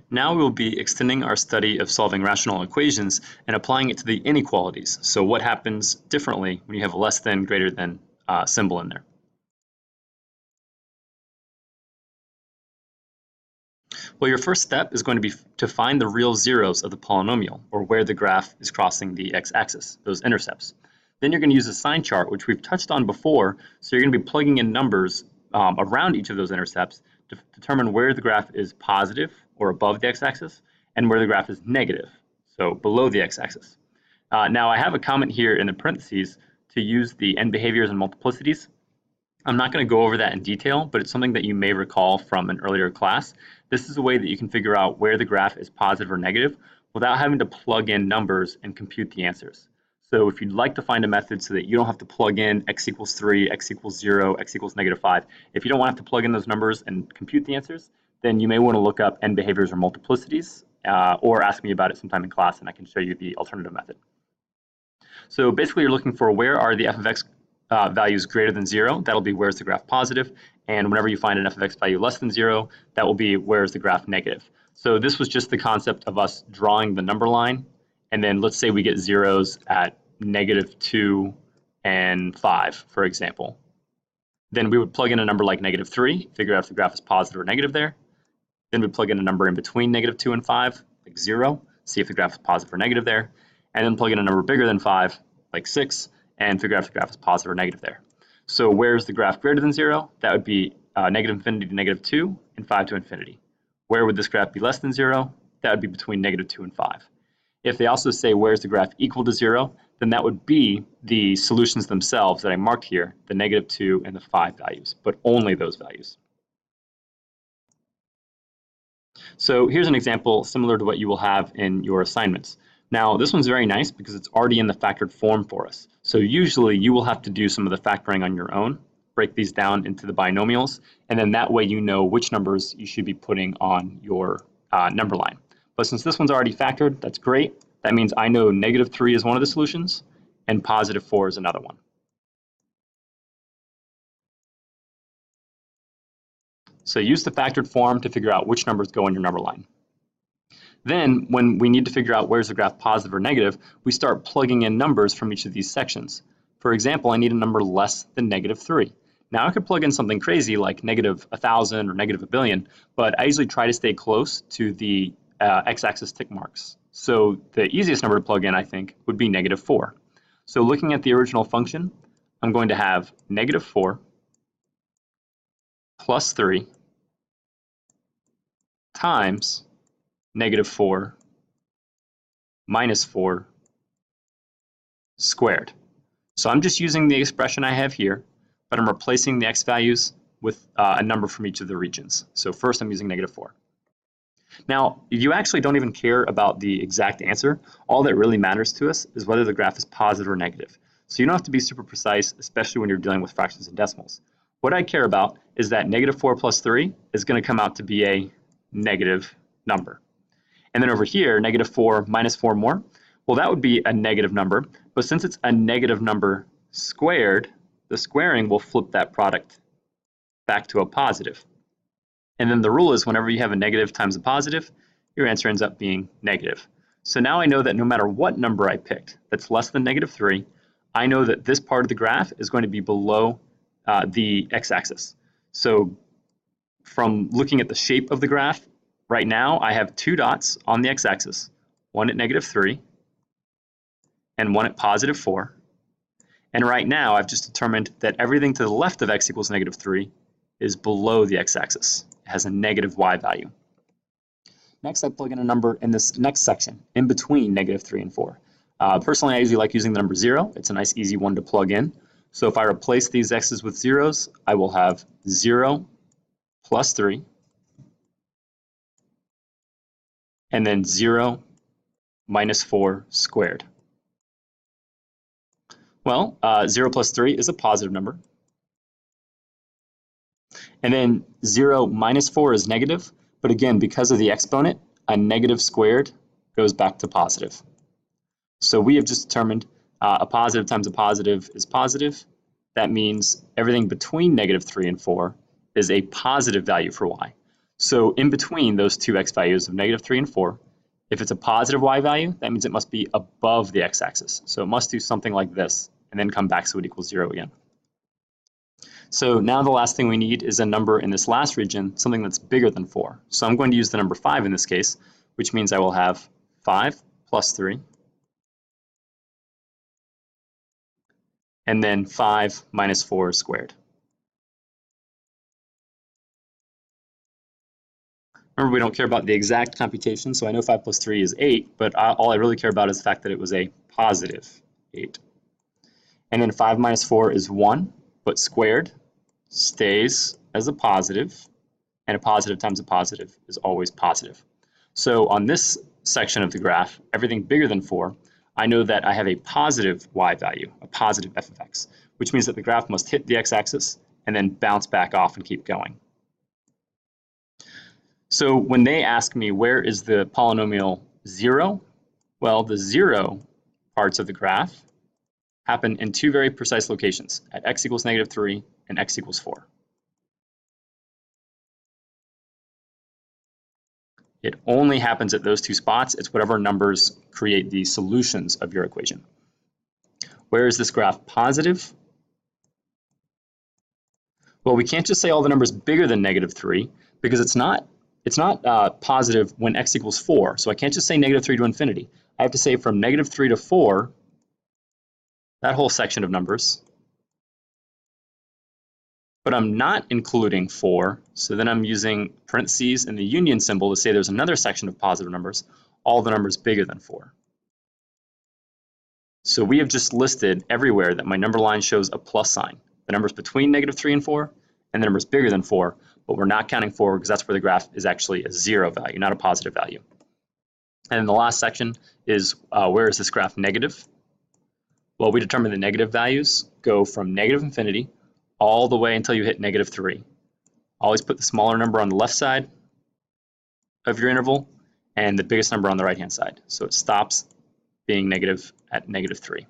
Now we will be extending our study of solving rational equations and applying it to the inequalities. So what happens differently when you have a less than, greater than symbol in there. Well, your first step is going to be to find the real zeros of the polynomial, or where the graph is crossing the x-axis, those intercepts. Then you're going to use a sign chart, which we've touched on before, so you're going to be plugging in numbers around each of those intercepts to determine where the graph is positive, or above the x-axis, and where the graph is negative, so below the x-axis. Now, I have a comment here in the parentheses to use the end behaviors and multiplicities. I'm not going to go over that in detail, but it's something that you may recall from an earlier class. This is a way that you can figure out where the graph is positive or negative without having to plug in numbers and compute the answers. So if you'd like to find a method so that you don't have to plug in x equals 3, x equals 0, x equals negative 5, if you don't want to have to plug in those numbers and compute the answers, then you may want to look up end behaviors or multiplicities, or ask me about it sometime in class and I can show you the alternative method. So basically you're looking for where are the f of x values greater than 0, that'll be where's the graph positive, and whenever you find an f of x value less than 0, that will be where's the graph negative. So this was just the concept of us drawing the number line, and then let's say we get zeros at -2 and 5, for example. Then we would plug in a number like -3, figure out if the graph is positive or negative there. Then we'd plug in a number in between -2 and 5, like 0, see if the graph is positive or negative there, and then plug in a number bigger than 5, like 6, and figure out if the graph is positive or negative there. So where's the graph greater than 0? That would be -infinity to -2 and 5 to infinity. Where would this graph be less than 0? That would be between -2 and 5. If they also say where's the graph equal to 0, then that would be the solutions themselves that I marked here, the -2 and the 5 values, but only those values. So here's an example similar to what you will have in your assignments. Now, this one's very nice because it's already in the factored form for us. So usually you will have to do some of the factoring on your own, break these down into the binomials, and then that way you know which numbers you should be putting on your number line. But since this one's already factored, that's great. That means I know -3 is one of the solutions and +4 is another one. So use the factored form to figure out which numbers go in your number line. Then, when we need to figure out where's the graph positive or negative, we start plugging in numbers from each of these sections. For example, I need a number less than -3. Now I could plug in something crazy like -1,000 or -1,000,000,000, but I usually try to stay close to the x-axis tick marks. So the easiest number to plug in, I think, would be -4. So looking at the original function, I'm going to have -4 plus 3 times -4 minus 4 squared. So I'm just using the expression I have here, but I'm replacing the x values with a number from each of the regions. So first I'm using -4. Now, you actually don't even care about the exact answer. All that really matters to us is whether the graph is positive or negative. So you don't have to be super precise, especially when you're dealing with fractions and decimals. What I care about is that -4 plus 3 is going to come out to be a negative number. And then over here, -4 minus 4 more, well, that would be a negative number. But since it's a negative number squared, the squaring will flip that product back to a positive. And then the rule is whenever you have a negative times a positive, your answer ends up being negative. So now I know that no matter what number I picked that's less than -3, I know that this part of the graph is going to be below the x-axis. So from looking at the shape of the graph, right now I have 2 dots on the x-axis, one at -3 and one at +4. And right now I've just determined that everything to the left of x equals -3 is below the x-axis. It has a negative y value. Next, I plug in a number in this next section, in between -3 and 4. Personally, I usually like using the number 0. It's a nice, easy one to plug in. So if I replace these x's with zeros, I will have 0 plus 3, and then 0 minus 4 squared. Well, 0 plus 3 is a positive number. And then 0 minus 4 is negative, but again, because of the exponent, a negative squared goes back to positive. So we have just determined a positive times a positive is positive. That means everything between -3 and 4 is a positive value for y. So in between those two x values of -3 and 4, if it's a positive y value, that means it must be above the x-axis. So it must do something like this, and then come back so it equals 0 again. So now the last thing we need is a number in this last region, something that's bigger than 4. So I'm going to use the number 5 in this case, which means I will have 5 plus 3, and then 5 minus 4 squared. Remember, we don't care about the exact computation, so I know 5 plus 3 is 8, but all I really care about is the fact that it was a positive 8. And then 5 minus 4 is 1, but squared stays as a positive, and a positive times a positive is always positive. So on this section of the graph, everything bigger than 4, I know that I have a positive y value, a positive f of x, which means that the graph must hit the x-axis and then bounce back off and keep going. So when they ask me where is the polynomial 0, well, the 0 parts of the graph happen in two very precise locations, at x equals -3 and x equals 4. It only happens at those two spots. It's whatever numbers create the solutions of your equation. Where is this graph positive? Well, we can't just say all the numbers bigger than -3 because it's not positive when x equals 4. So I can't just say -3 to infinity. I have to say from -3 to 4, that whole section of numbers. But I'm not including 4, so then I'm using parentheses and the union symbol to say there's another section of positive numbers, all the numbers bigger than 4. So we have just listed everywhere that my number line shows a plus sign, the numbers between -3 and 4, and the numbers bigger than 4, but we're not counting 4 because that's where the graph is actually a 0 value, not a positive value. And then the last section is where is this graph negative? Well, we determine the negative values go from -infinity all the way until you hit -3. Always put the smaller number on the left side of your interval and the biggest number on the right hand side. So it stops being negative at -3.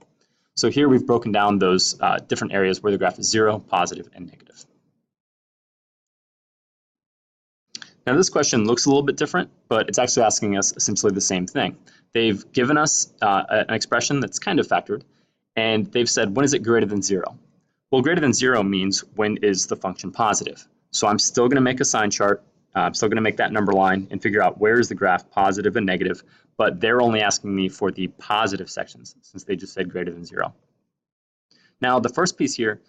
So here we've broken down those different areas where the graph is 0, positive, and negative. Now this question looks a little bit different, but it's actually asking us essentially the same thing. They've given us an expression that's kind of factored, and they've said, when is it greater than 0? Well, greater than 0 means when is the function positive. So I'm still going to make a sign chart. I'm still going to make that number line and figure out where is the graph positive and negative, but they're only asking me for the positive sections since they just said greater than 0. Now the first piece here,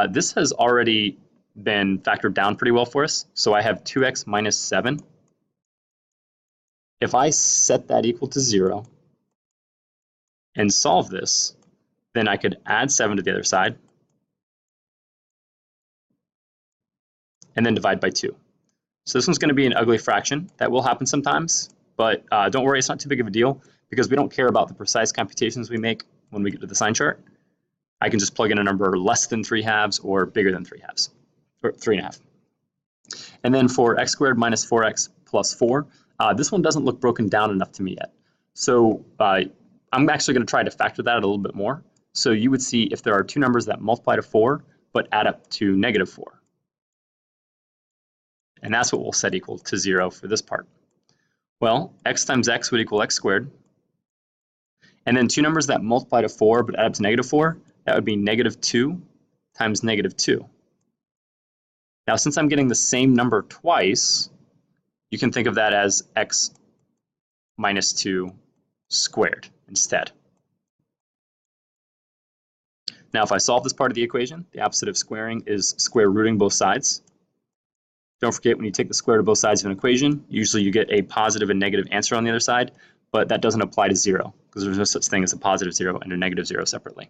this has already been factored down pretty well for us. So I have 2x minus 7. If I set that equal to 0 and solve this, then I could add 7 to the other side and then divide by 2. So this one's going to be an ugly fraction. That will happen sometimes, but don't worry, it's not too big of a deal because we don't care about the precise computations we make when we get to the sign chart. I can just plug in a number less than 3/2 or bigger than 3/2, or 3.5. And then for x squared minus 4x plus 4, this one doesn't look broken down enough to me yet. So I'm actually going to try to factor that a little bit more. So you would see if there are two numbers that multiply to 4 but add up to -4. And that's what we'll set equal to 0 for this part. Well, x times x would equal x squared. And then two numbers that multiply to 4 but add up to -4, that would be -2 times -2. Now, since I'm getting the same number twice, you can think of that as x minus 2 squared instead. Now, if I solve this part of the equation, the opposite of squaring is square rooting both sides. Don't forget, when you take the square root of both sides of an equation, usually you get a positive and negative answer on the other side, but that doesn't apply to 0 because there's no such thing as a positive 0 and a negative 0 separately.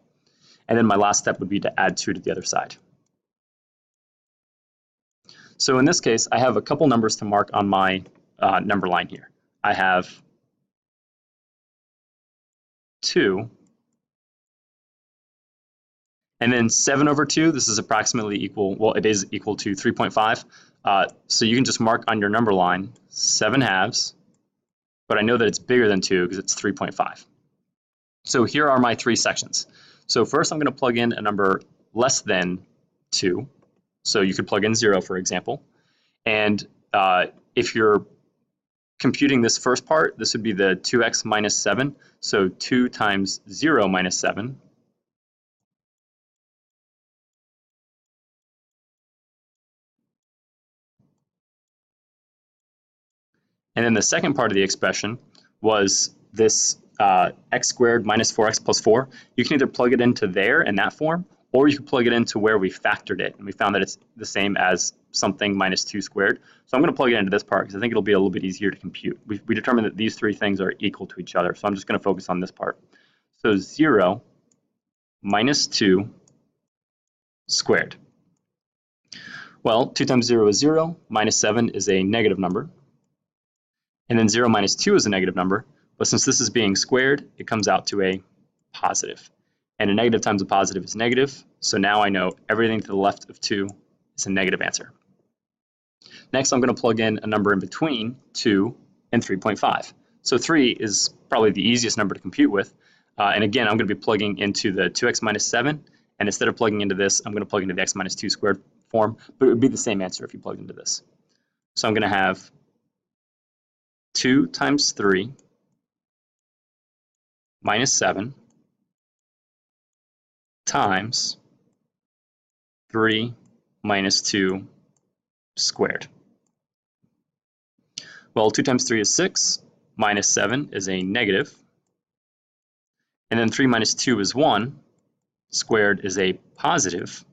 And then my last step would be to add 2 to the other side. So in this case, I have a couple numbers to mark on my number line here. I have 2, and then 7 over 2, this is approximately equal, well, it is equal to 3.5. So you can just mark on your number line 7/2, but I know that it's bigger than 2 because it's 3.5. So here are my three sections. So first I'm going to plug in a number less than 2. So you could plug in 0, for example. And if you're computing this first part, this would be the 2x minus 7. So 2 times 0 minus 7. And then the second part of the expression was this x squared minus 4x plus 4. You can either plug it into there in that form, or you can plug it into where we factored it. And we found that it's the same as something minus 2 squared. So I'm going to plug it into this part because I think it'll be a little bit easier to compute. We determined that these three things are equal to each other. So I'm just going to focus on this part. So 0 minus 2 squared. Well, 2 times 0 is 0, minus 7 is a negative number. And then 0 minus 2 is a negative number, but since this is being squared, it comes out to a positive. And a negative times a positive is negative, so now I know everything to the left of 2 is a negative answer. Next, I'm going to plug in a number in between 2 and 3.5. So 3 is probably the easiest number to compute with. And again, I'm going to be plugging into the 2x minus 7, and instead of plugging into this, I'm going to plug into the x minus 2 squared form, but it would be the same answer if you plugged into this. So I'm going to have 2 times 3 minus 7 times 3 minus 2 squared. Well, 2 times 3 is 6, minus 7 is a negative, and then 3 minus 2 is 1, squared is a positive,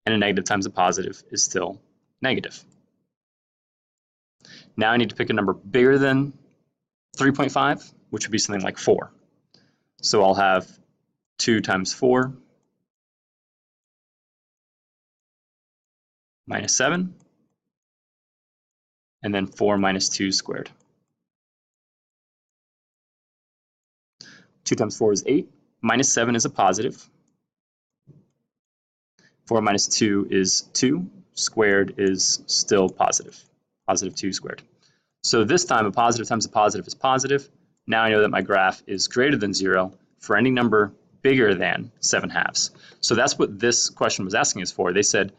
and a negative times a positive is still negative. Now I need to pick a number bigger than 3.5, which would be something like 4. So I'll have 2 times 4 minus 7, and then 4 minus 2 squared. 2 times 4 is 8, minus 7 is a positive, 4 minus 2 is 2, squared is still positive, positive 2 squared. So this time a positive times a positive is positive. Now I know that my graph is greater than 0 for any number bigger than 7/2. So that's what this question was asking us for. They said,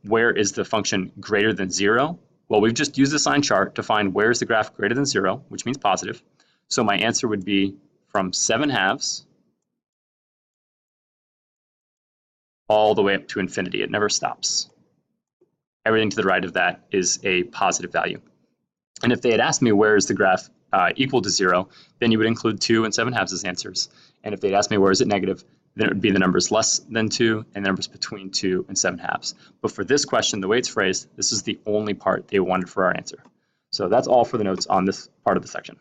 where is the function greater than 0? Well, we've just used the sign chart to find where is the graph greater than 0, which means positive. So my answer would be from 7/2 all the way up to infinity. It never stops. Everything to the right of that is a positive value. And if they had asked me where is the graph equal to 0, then you would include 2 and 7/2 as answers. And if they'd asked me where is it negative, then it would be the numbers less than 2 and the numbers between 2 and 7/2. But for this question, the way it's phrased, this is the only part they wanted for our answer. So that's all for the notes on this part of the section.